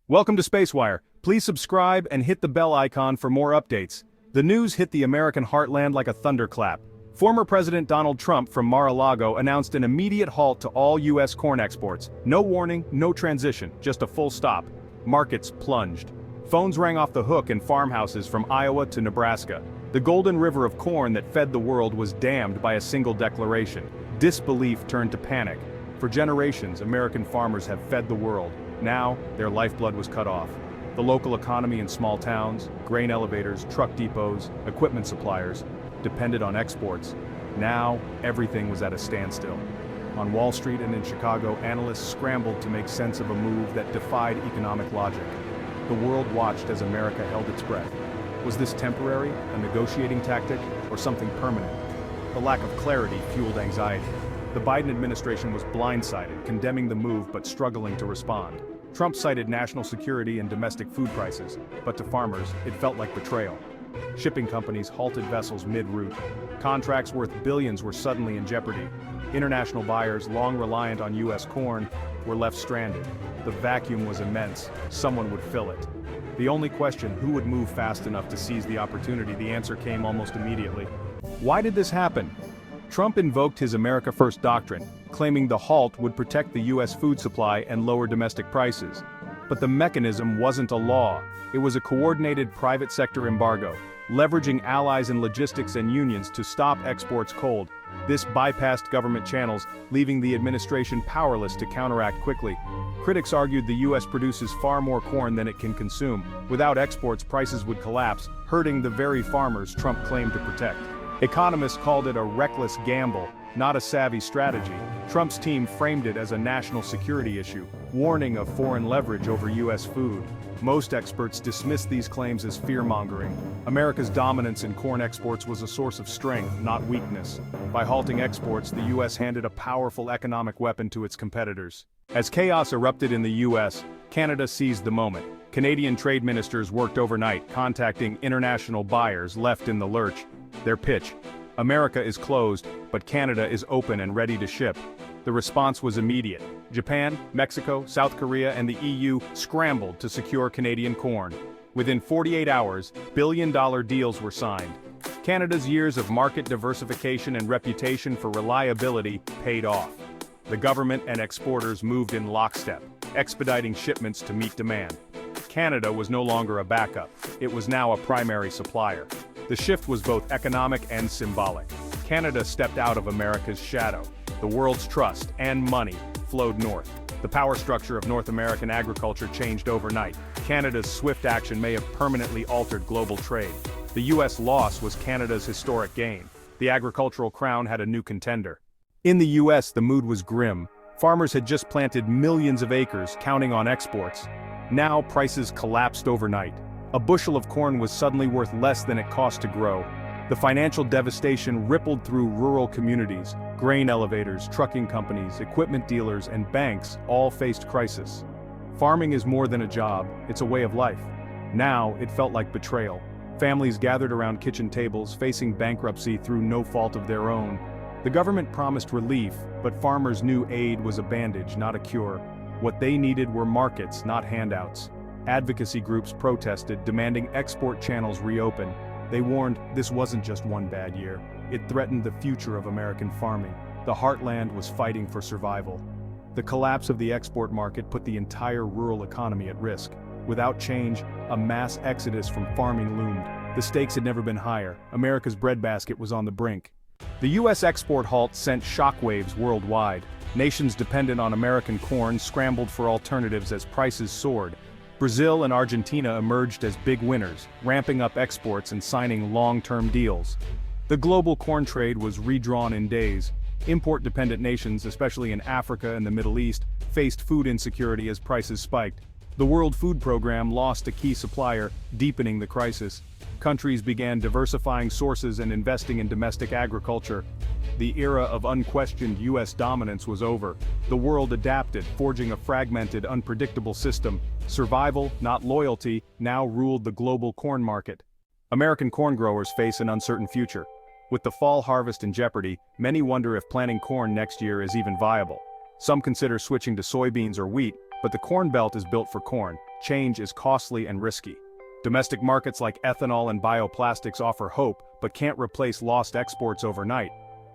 Welcome to SpaceWire. Please subscribe and hit the bell icon for more updates. The news hit the American heartland like a thunderclap. Former President Donald Trump from Mar-a-Lago announced an immediate halt to all U.S. corn exports. No warning, no transition, just a full stop. Markets plunged. Phones rang off the hook in farmhouses from Iowa to Nebraska. The golden river of corn that fed the world was dammed by a single declaration. Disbelief turned to panic. For generations, American farmers have fed the world. Now, their lifeblood was cut off. The local economy in small towns, grain elevators, truck depots, equipment suppliers, depended on exports. Now, everything was at a standstill. On Wall Street and in Chicago, analysts scrambled to make sense of a move that defied economic logic. The world watched as America held its breath. Was this temporary, a negotiating tactic, or something permanent? The lack of clarity fueled anxiety. The Biden administration was blindsided, condemning the move but struggling to respond. Trump cited national security and domestic food prices, but to farmers, it felt like betrayal. Shipping companies halted vessels mid-route. Contracts worth billions were suddenly in jeopardy. International buyers, long reliant on U.S. corn, were left stranded. The vacuum was immense. Someone would fill it. The only question, who would move fast enough to seize the opportunity? The answer came almost immediately. Why did this happen? Trump invoked his America First doctrine, claiming the halt would protect the U.S. food supply and lower domestic prices. But the mechanism wasn't a law. It was a coordinated private sector embargo, leveraging allies in logistics and unions to stop exports cold. This bypassed government channels, leaving the administration powerless to counteract quickly. Critics argued the U.S. produces far more corn than it can consume. Without exports, prices would collapse, hurting the very farmers Trump claimed to protect. Economists called it a reckless gamble, not a savvy strategy. Trump's team framed it as a national security issue, warning of foreign leverage over U.S. food. Most experts dismissed these claims as fear-mongering. America's dominance in corn exports was a source of strength, not weakness. By halting exports, the U.S. handed a powerful economic weapon to its competitors. As chaos erupted in the U.S., Canada seized the moment. Canadian trade ministers worked overnight, contacting international buyers left in the lurch. Their pitch: America is closed, but Canada is open and ready to ship. The response was immediate. Japan, Mexico, South Korea, and the EU scrambled to secure Canadian corn. Within 48 hours, billion-dollar deals were signed. Canada's years of market diversification and reputation for reliability paid off. The government and exporters moved in lockstep, expediting shipments to meet demand. Canada was no longer a backup. It was now a primary supplier. The shift was both economic and symbolic. Canada stepped out of America's shadow. The world's trust and money flowed north. The power structure of North American agriculture changed overnight. Canada's swift action may have permanently altered global trade. The U.S. loss was Canada's historic gain. The agricultural crown had a new contender. In the U.S., the mood was grim. Farmers had just planted millions of acres, counting on exports. Now prices collapsed overnight. A bushel of corn was suddenly worth less than it cost to grow. The financial devastation rippled through rural communities. Grain elevators, trucking companies, equipment dealers, and banks all faced crisis. Farming is more than a job, it's a way of life. Now, it felt like betrayal. Families gathered around kitchen tables, facing bankruptcy through no fault of their own. The government promised relief, but farmers knew aid was a bandage, not a cure. What they needed were markets, not handouts. Advocacy groups protested, demanding export channels reopen. They warned this wasn't just one bad year. It threatened the future of American farming. The heartland was fighting for survival. The collapse of the export market put the entire rural economy at risk. Without change, a mass exodus from farming loomed. The stakes had never been higher. America's breadbasket was on the brink. The U.S. export halt sent shockwaves worldwide. Nations dependent on American corn scrambled for alternatives as prices soared. Brazil and Argentina emerged as big winners, ramping up exports and signing long-term deals. The global corn trade was redrawn in days. Import-dependent nations, especially in Africa and the Middle East, faced food insecurity as prices spiked. The World Food Program lost a key supplier, deepening the crisis. Countries began diversifying sources and investing in domestic agriculture. The era of unquestioned U.S. dominance was over. The world adapted, forging a fragmented, unpredictable system. Survival, not loyalty, now ruled the global corn market. American corn growers face an uncertain future. With the fall harvest in jeopardy, many wonder if planting corn next year is even viable. Some consider switching to soybeans or wheat, but the Corn Belt is built for corn. change is costly and risky. Domestic markets like ethanol and bioplastics offer hope, but can't replace lost exports overnight.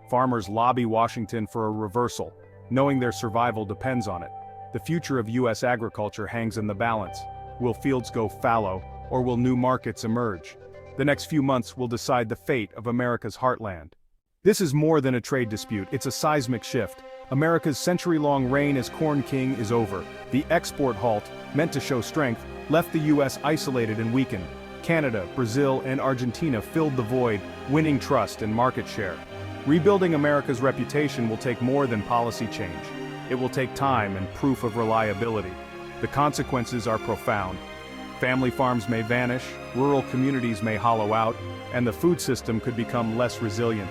Farmers lobby Washington for a reversal, knowing their survival depends on it. The future of U.S. agriculture hangs in the balance. Will fields go fallow, or will new markets emerge? The next few months will decide the fate of America's heartland. This is more than a trade dispute, it's a seismic shift. America's century-long reign as Corn King is over. The export halt, meant to show strength, left the U.S. isolated and weakened. Canada, Brazil, and Argentina filled the void, winning trust and market share. Rebuilding America's reputation will take more than policy change. It will take time and proof of reliability. The consequences are profound. Family farms may vanish, rural communities may hollow out, and the food system could become less resilient.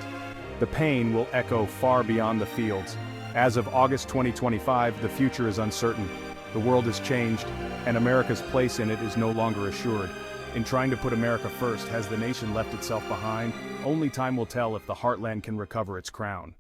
The pain will echo far beyond the fields. As of August 2025, the future is uncertain. The world has changed, and America's place in it is no longer assured. In trying to put America first, has the nation left itself behind? Only time will tell if the heartland can recover its crown.